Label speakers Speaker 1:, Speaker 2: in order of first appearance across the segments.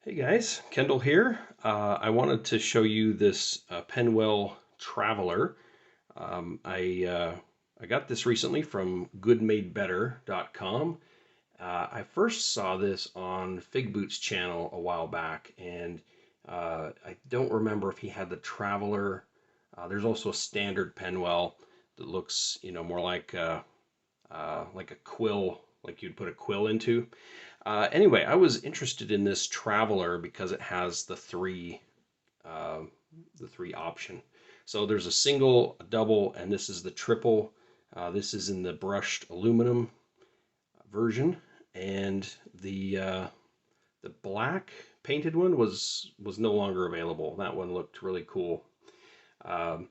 Speaker 1: Hey guys, Kendall here. I wanted to show you this Penwell Traveler. I got this recently from goodmadebetter.com. I first saw this on Fig Boot's channel a while back, and I don't remember if he had the Traveler. There's also a standard Penwell that looks, more like a quill, like you'd put a quill into. Anyway, I was interested in this Traveler because it has uh, the three option. So there's a single, a double, and this is the triple. This is in the brushed aluminum version, and the black painted one was no longer available. That one looked really cool. Um,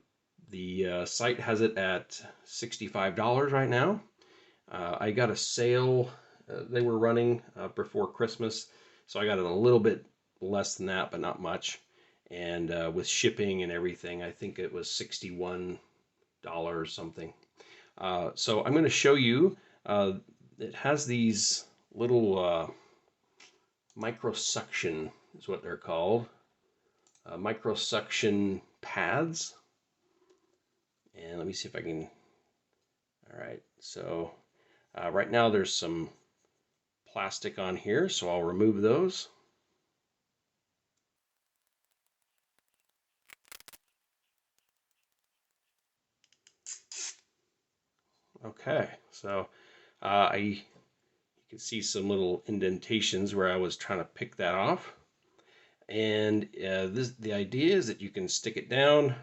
Speaker 1: the site has it at $65 right now. I got a sale they were running before Christmas, so I got it a little bit less than that, but not much. And with shipping and everything, I think it was $61 something. So I'm going to show you. It has these little microsuction, is what they're called. Microsuction pads. And let me see if I can. All right, so right now there's some plastic on here, so I'll remove those. Okay, so you can see some little indentations where I was trying to pick that off. And the idea is that you can stick it down,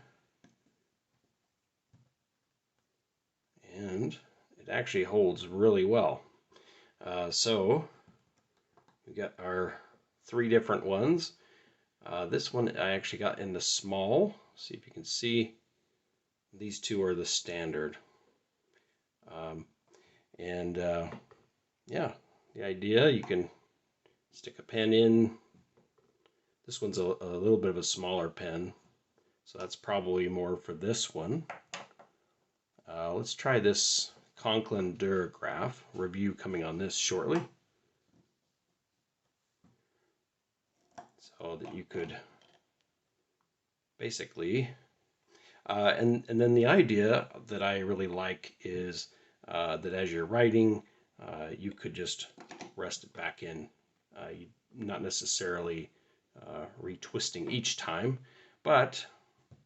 Speaker 1: and it actually holds really well. So we got our three different ones. This one I actually got in the small. See if you can see. These two are the standard. Um, and yeah, the idea, you can stick a pen in. This one's a little bit of a smaller pen, so that's probably more for this one. Let's try this Conklin Durograph. Review coming on this shortly. So that you could basically, and then the idea that I really like is that as you're writing, you could just rest it back in. Not necessarily retwisting each time, but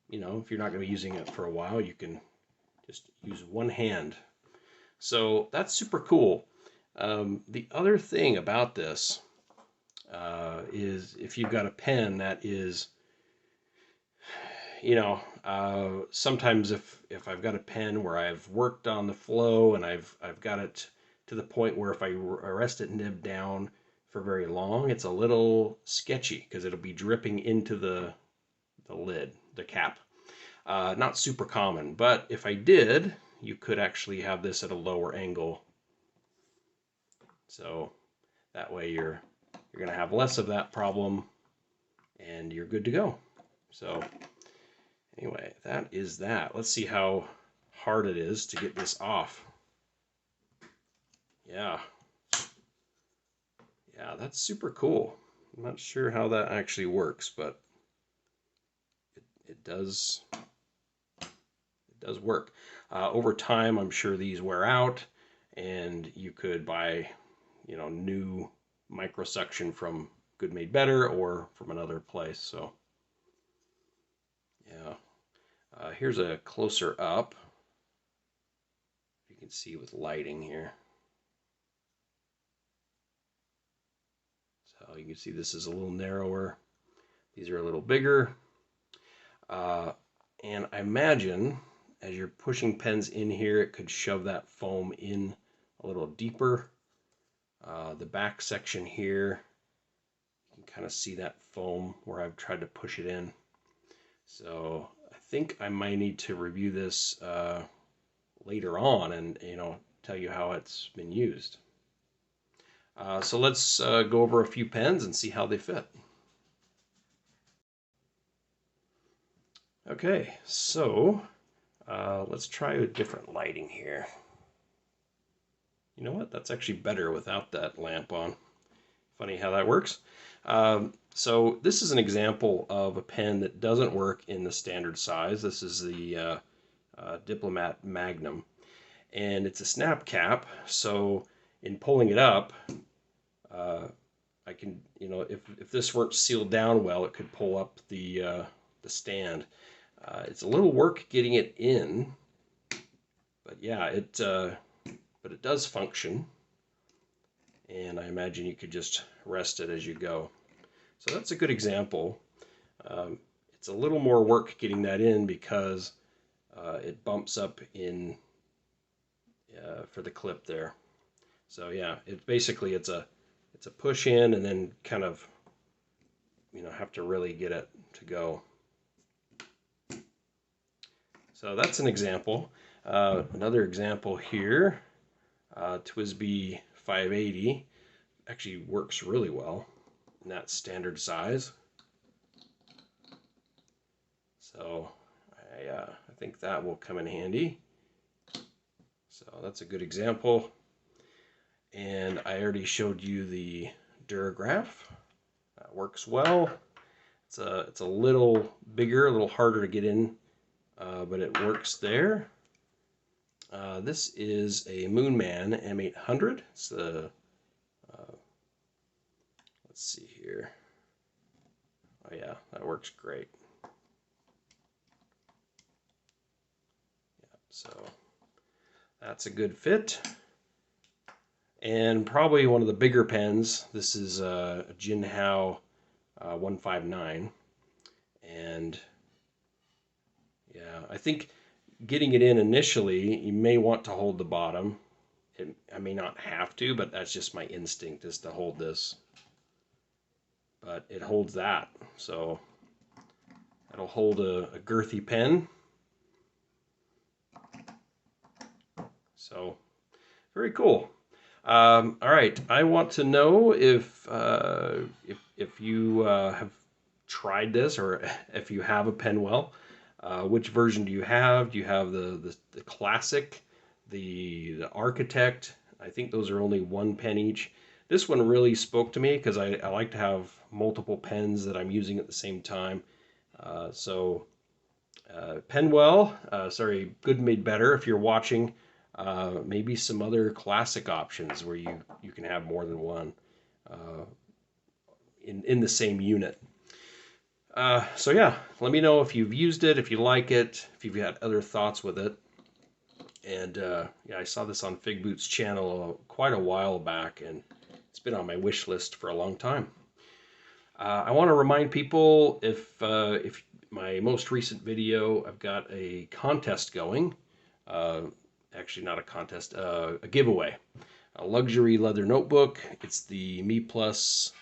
Speaker 1: if you're not going to be using it for a while, you can just use one hand. So that's super cool. The other thing about this is if you've got a pen that is, sometimes if I've got a pen where I've worked on the flow and I've got it to the point where if I rest it nib down for very long, it's a little sketchy because it'll be dripping into the lid, the cap. Not super common, but if I did, you could actually have this at a lower angle. So that way you're going to have less of that problem and you're good to go. So anyway, that is that. Let's see how hard it is to get this off. Yeah. Yeah, that's super cool. I'm not sure how that actually works, but it does work. Over time, I'm sure these wear out, and you could buy, new microsuction from Good Made Better or from another place. So, yeah. Here's a closer up. You can see with lighting here. So you can see this is a little narrower. These are a little bigger. And I imagine as you're pushing pens in here, it could shove that foam in a little deeper. The back section here, you can kind of see that foam where I've tried to push it in. So I think I might need to review this later on and tell you how it's been used. So let's go over a few pens and see how they fit. Okay, so let's try a different lighting here. You know what? That's actually better without that lamp on. Funny how that works. So this is an example of a pen that doesn't work in the standard size. This is the Diplomat Magnum, and it's a snap cap. So in pulling it up, I can, if this weren't sealed down well, it could pull up the stand. It's a little work getting it in, but yeah, but it does function, and I imagine you could just rest it as you go. So that's a good example. It's a little more work getting that in because it bumps up in for the clip there. So yeah, it's a push in and then kind of have to really get it to go. So that's an example. Another example here, TWSBI 580 actually works really well in that standard size. So I think that will come in handy. So that's a good example. And I already showed you the Durograph. That works well. It's a little bigger, a little harder to get in, but it works there. This is a Moonman M800. It's the let's see here. Oh yeah, that works great. Yeah, so that's a good fit. And probably one of the bigger pens. This is a Jinhao 159, and yeah, I think getting it in initially, you may want to hold the bottom. I may not have to, but that's just my instinct is to hold this. But it holds that, so that'll hold a girthy pen. So very cool. All right, I want to know if you have tried this, or if you have a Penwell. Which version do you have? Do you have the classic, the architect? I think those are only 1 pen each. This one really spoke to me because I like to have multiple pens that I'm using at the same time. Penwell, sorry, Good Made Better. If you're watching, maybe some other classic options where you can have more than one in the same unit. So yeah, let me know if you've used it, if you like it, if you've had other thoughts with it. And yeah, I saw this on Figboot's channel quite a while back, and it's been on my wish list for a long time. I want to remind people if my most recent video, I've got a contest going. Actually, not a contest, a giveaway. A luxury leather notebook. It's the Me Plus.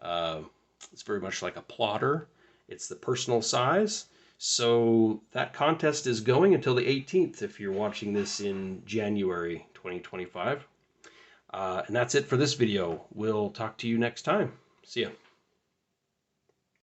Speaker 1: It's very much like a plotter. It's the personal size. So that contest is going until the 18th if you're watching this in January 2025. And that's it for this video. We'll talk to you next time. See ya.